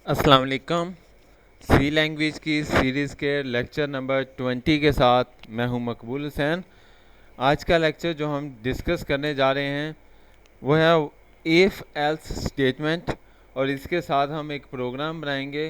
अस्सलाम वालेकुम। सी लैंग्वेज की सीरीज़ के लेक्चर नंबर 20 के साथ मैं हूं मकबूल हुसैन। आज का लेक्चर जो हम डिस्कस करने जा रहे हैं वो है इफ़ एल्स स्टेटमेंट, और इसके साथ हम एक प्रोग्राम बनाएंगे।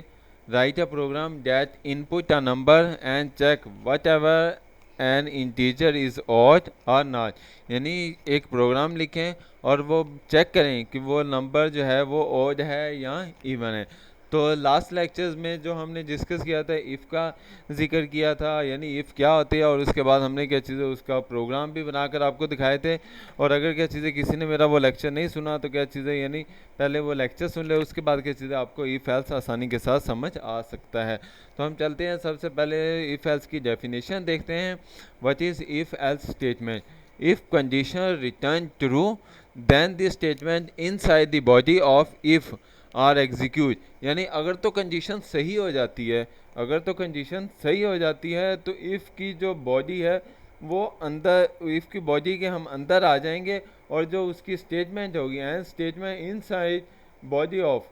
Write a program that input a number and check whatever an integer is odd or not, यानी एक प्रोग्राम लिखें और वो चेक करें कि वो नंबर जो है वो ऑड है या इवन है। तो लास्ट लेक्चर्स में जो हमने डिस्कस किया था इफ़ का जिक्र किया था, यानी इफ़ क्या होती है, और उसके बाद हमने क्या चीज़ें उसका प्रोग्राम भी बनाकर आपको दिखाए थे। और अगर क्या चीज़ें किसी ने मेरा वो लेक्चर नहीं सुना तो क्या चीज़ें यानी पहले वो लेक्चर सुन ले, उसके बाद क्या चीज़ें आपको इफ़ एल्स आसानी के साथ समझ आ सकता है। तो हम चलते हैं, सबसे पहले इफ़ एल्स की डेफिनेशन देखते हैं। What is if else statement? If condition return true then the statement inside the body of if are execute, यानी अगर तो कंडीशन सही हो जाती है, अगर तो कंडीशन सही हो जाती है तो इफ़ की जो बॉडी है वो अंदर, इफ़ की बॉडी के हम अंदर आ जाएंगे और जो उसकी स्टेटमेंट होगी and statement inside body of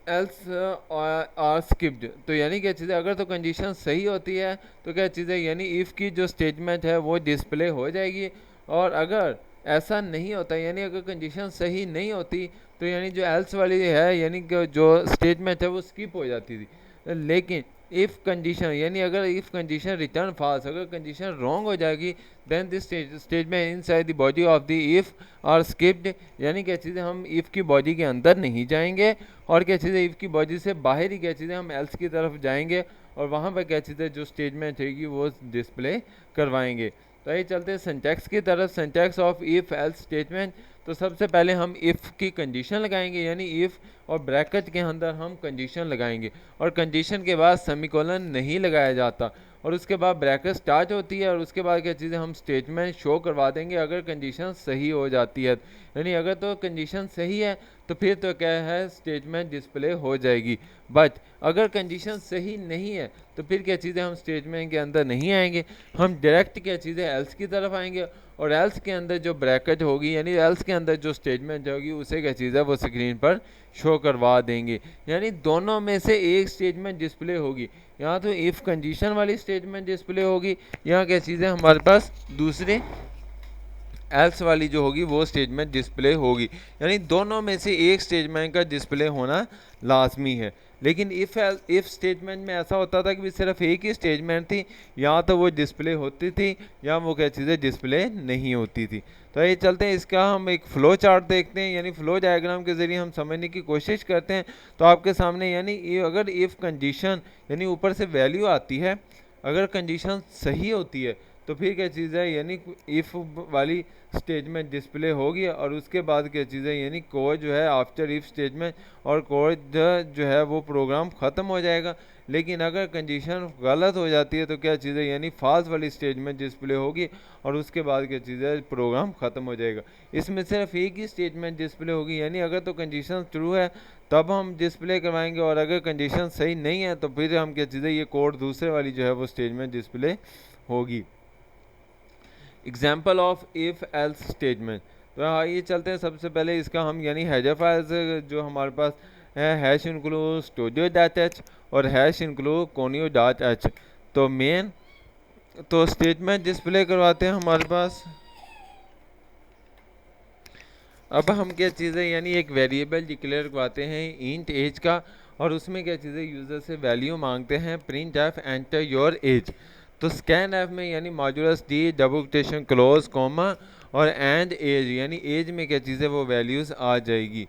else are skipped, तो यानी क्या चीज़ें अगर तो कंडीशन सही होती है तो क्या चीज़ें यानी इफ़ की जो स्टेटमेंट है वो डिस्प्ले हो जाएगी। और अगर ऐसा नहीं होता, यानी अगर कंडीशन सही नहीं होती तो यानी जो एल्स वाली है यानी कि जो स्टेटमेंट है वो स्किप हो जाती थी। लेकिन इफ़ कंडीशन, यानी अगर इफ़ कंडीशन रिटर्न फॉल्स, अगर कंडीशन रॉन्ग हो जाएगी then this statement inside the body of the if are skipped, यानी क्या चीज़ें हम इफ़ की बॉडी के अंदर नहीं जाएंगे और क्या चीज़ें इफ़ की बॉडी से बाहर ही क्या चीज़ें हम एल्स की तरफ जाएंगे और वहाँ पर क्या चीज़ें जो स्टेटमेंट रहेगी वो डिस्प्ले करवाएंगे। तो आइए चलते हैं सिंटैक्स की तरफ। Syntax of if else statement, तो सबसे पहले हम इफ़ की कंडीशन लगाएंगे, यानी इफ़ और ब्रैकेट के अंदर हम कंडीशन लगाएंगे और कंडीशन के बाद सेमीकोलन नहीं लगाया जाता और उसके बाद ब्रैकेट स्टार्ट होती है और उसके बाद क्या चीज़ें हम स्टेटमेंट शो करवा देंगे अगर कंडीशन सही हो जाती है। यानी अगर तो कंडीशन सही है तो फिर तो क्या है स्टेटमेंट डिस्प्ले हो जाएगी। बट अगर कंडीशन सही नहीं है तो फिर क्या चीज़ें हम स्टेटमेंट के अंदर नहीं आएंगे, हम डायरेक्ट क्या चीज़ें एल्स की तरफ आएंगे और एल्स के अंदर जो ब्रैकेट होगी यानी एल्स के अंदर जो स्टेटमेंट होगी उसे क्या चीज़ है वो स्क्रीन पर शो करवा देंगे। यानी दोनों में से एक स्टेटमेंट डिस्प्ले होगी, यहाँ तो इफ़ कंडीशन वाली स्टेटमेंट डिस्प्ले होगी, यहाँ क्या चीज़ें हमारे पास दूसरे एल्स वाली जो होगी वो स्टेटमेंट डिस्प्ले होगी। यानी दोनों में से एक स्टेटमेंट का डिस्प्ले होना लाजमी है। लेकिन इफ़ स्टेटमेंट में ऐसा होता था कि सिर्फ एक ही स्टेटमेंट थी, या तो वो डिस्प्ले होती थी या वो क्या चीज़ें डिस्प्ले नहीं होती थी। तो ये चलते हैं, इसका हम एक फ़्लो चार्ट देखते हैं, यानी फ़्लो डायग्राम के ज़रिए हम समझने की कोशिश करते हैं। तो आपके सामने यानी अगर इफ़ कंडीशन यानी ऊपर से वैल्यू आती है, अगर कंडीशन सही होती है तो फिर क्या चीज़ है यानी इफ़ वाली स्टेटमेंट डिस्प्ले होगी और उसके बाद क्या चीज़ है यानी कोड जो है आफ्टर इफ़ स्टेटमेंट और कोड जो है वो प्रोग्राम ख़त्म हो जाएगा। लेकिन अगर कंडीशन गलत हो जाती है तो क्या चीज़ है यानी फॉल्स वाली स्टेटमेंट डिस्प्ले होगी और उसके बाद क्या चीज़ है प्रोग्राम ख़त्म हो जाएगा। इसमें सिर्फ एक ही स्टेटमेंट डिस्प्ले होगी, यानी अगर तो कंडीशन ट्रू है तब हम डिस्प्ले करवाएंगे और अगर कंडीशन सही नहीं है तो फिर हम क्या चीज़ है ये कोड दूसरे वाली जो है वो स्टेटमेंट डिस्प्ले होगी। Example of if else statement, तो आइए चलते हैं, सबसे पहले इसका हम यानी हेडर फाइल्स जो हमारे पास है hash include studio dot H और hash include conio dot H. तो मेन तो स्टेटमेंट डिस्प्ले करवाते हैं हमारे पास। अब हम क्या चीज़ें यानी एक वेरिएबल डिक्लेयर करवाते हैं इंट एज का और उसमें क्या चीज़ें यूज़र से वैल्यू मांगते हैं print F enter your age. तो स्कैन एफ में यानी modulus D double quotation close comma और एंड एज, यानी एज में क्या चीज़ें वो वैल्यूज़ आ जाएगी।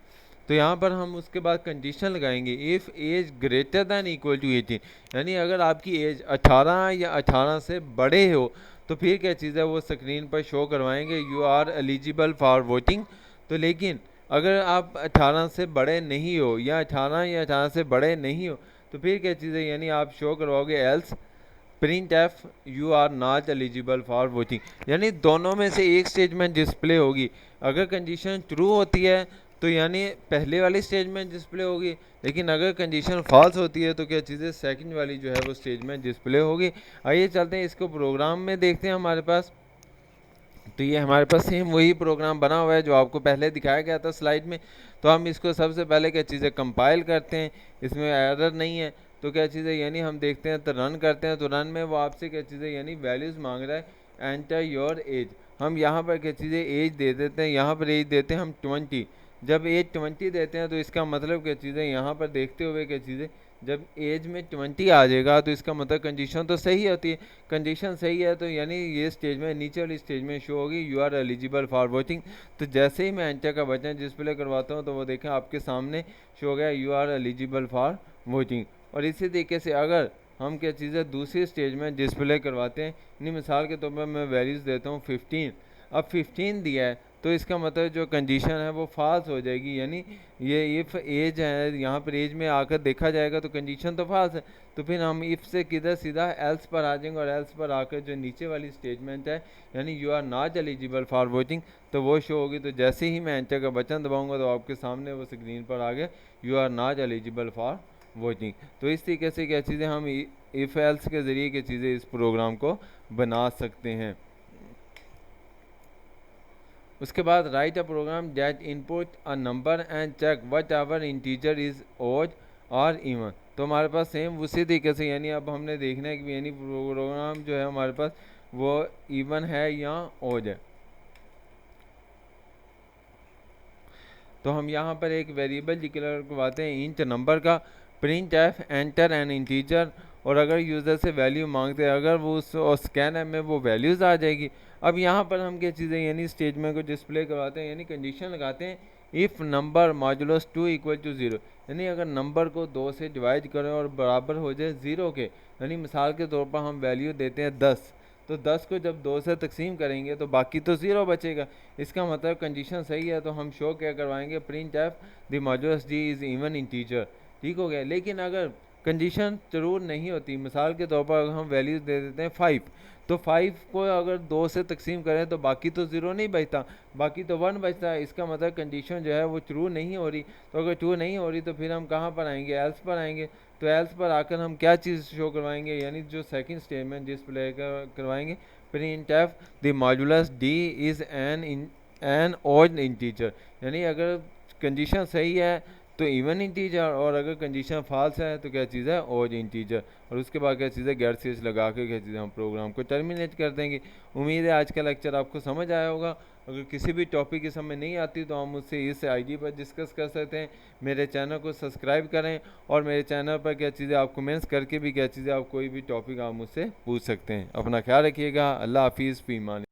तो यहाँ पर हम उसके बाद कंडीशन लगाएंगे if age greater than equal to 18, यानी अगर आपकी एज 18 या 18 से बड़े हो तो फिर क्या चीज़ है वो स्क्रीन पर शो करवाएंगे you are eligible for voting. तो लेकिन अगर आप 18 से बड़े नहीं हो या 18 से बड़े नहीं हो तो फिर क्या चीज़ है यानी आप शो करवाओगे else print F you are not eligible for voting, यानी दोनों में से एक स्टेटमेंट डिस्प्ले होगी। अगर कंडीशन ट्रू होती है तो यानी पहले वाली स्टेटमेंट डिस्प्ले होगी, लेकिन अगर कंडीशन फॉल्स होती है तो क्या चीज़ें सेकंड वाली जो है वो स्टेटमेंट डिस्प्ले होगी। आइए चलते हैं इसको प्रोग्राम में देखते हैं हमारे पास। तो ये हमारे पास सेम वही प्रोग्राम बना हुआ है जो आपको पहले दिखाया गया था स्लाइड में। तो हम इसको सबसे पहले क्या चीज़ें कंपाइल करते हैं, इसमें एरर नहीं है। तो क्या चीज़ें यानी हम देखते हैं तो रन करते हैं, तो रन में वो आपसे क्या चीज़ें यानी वैल्यूज़ मांग रहा है, एंटर योर एज। हम यहाँ पर क्या चीज़ें एज दे देते हैं, यहाँ पर एज देते हैं हम 20। जब एज 20 देते हैं तो इसका मतलब क्या चीज़ें यहाँ पर देखते हुए क्या चीज़ें जब एज में 20 आ जाएगा तो इसका मतलब कंडीशन तो सही होती है। कंडीशन सही है तो यानी ये स्टेज में नीचे वाली स्टेज में शो होगी you are eligible for voting. तो जैसे ही मैं एंटर का बटन डिस्प्ले करवाता हूँ तो वो देखें आपके सामने शो हो गया you are eligible for voting. और इसी तरीके से अगर हम क्या चीज़ें दूसरी स्टेज में डिस्प्ले करवाते हैं, यानी मिसाल के तौर पर मैं वैल्यूज़ देता हूँ 15। अब 15 दिया है तो इसका मतलब जो कंडीशन है वो फाल्स हो जाएगी, यानी ये इफ़ एज है, यहाँ पर एज में आकर देखा जाएगा तो कंडीशन तो फाल्स है। तो फिर हम इफ़ से किधर सीधा एल्स पर आ जाएंगे, और एल्स पर आकर जो नीचे वाली स्टेटमेंट है यानी you are not eligible for voting तो वो शो होगी। तो जैसे ही मैं एंटर का बटन दबाऊंगा तो आपके सामने वो स्क्रीन पर आ गया you are not eligible for voting. तो इस तरीके से क्या चीज़ें हम इफ़ एल्स के ज़रिए की चीज़ें इस प्रोग्राम को बना सकते हैं। उसके बाद write a program that input a number and check whatever integer is odd or even. तो हमारे पास सेम उसी तरीके से यानी अब हमने देखना है कि यानी प्रोग्राम जो है हमारे पास वो इवन है या ओड है। तो हम यहाँ पर एक वेरिएबल डिक्लेयर करवाते हैं इंट नंबर का, print F enter N integer. और अगर यूज़र से वैल्यू मांगते हैं, अगर वो उस स्कैन एप में वो वैल्यूज़ आ जाएगी। अब यहाँ पर हम क्या चीज़ें यानी स्टेटमेंट को डिस्प्ले करवाते हैं, यानी कंडीशन लगाते हैं if number modulus 2 equal to 0, यानी अगर नंबर को 2 से डिवाइड करें और बराबर हो जाए 0 के, यानी मिसाल के तौर पर हम वैल्यू देते हैं 10। तो 10 को जब 2 से तकसीम करेंगे तो बाकी तो 0 बचेगा। इसका मतलब कंडीशन सही है तो हम शो क्या करवाएंगे, print F the modulus D is even integer. ठीक हो गया। लेकिन अगर कंडीशन जरूर नहीं होती, मिसाल के तौर पर अगर हम वैल्यूज़ दे देते हैं 5, तो 5 को अगर 2 से तकसीम करें तो बाकी तो 0 नहीं बचता, बाकी तो 1 बचता है। इसका मतलब कंडीशन जो है वो ट्रू नहीं हो रही। तो अगर ट्रू नहीं हो रही तो फिर हम कहाँ पर आएंगे, एल्स पर आएंगे। तो एल्स पर आकर हम क्या चीज़ शो करवाएंगे, यानी जो सेकंड स्टेटमेंट डिस्प्ले करवाएंगे, print F the modulus D is an odd integer. यानी अगर कंडीशन सही है तो इवन इंटीजर, और अगर कंडीशन फाल्स है तो क्या चीज़ है, ऑड इंटीजर। और उसके बाद क्या चीज़ है, गेट स्विच लगा के क्या चीज़ हम प्रोग्राम को टर्मिनेट कर देंगे। उम्मीद है आज का लेक्चर आपको समझ आया होगा। अगर किसी भी टॉपिक की समझ नहीं आती तो हम मुझसे इस आईडी पर डिस्कस कर सकते हैं। मेरे चैनल को सब्सक्राइब करें, और मेरे चैनल पर क्या चीज़ें आप कमेंट्स करके भी क्या चीज़ें आप कोई भी टॉपिक आप मुझसे पूछ सकते हैं। अपना ख्याल रखिएगा। अल्लाह हाफिज़, फी मान।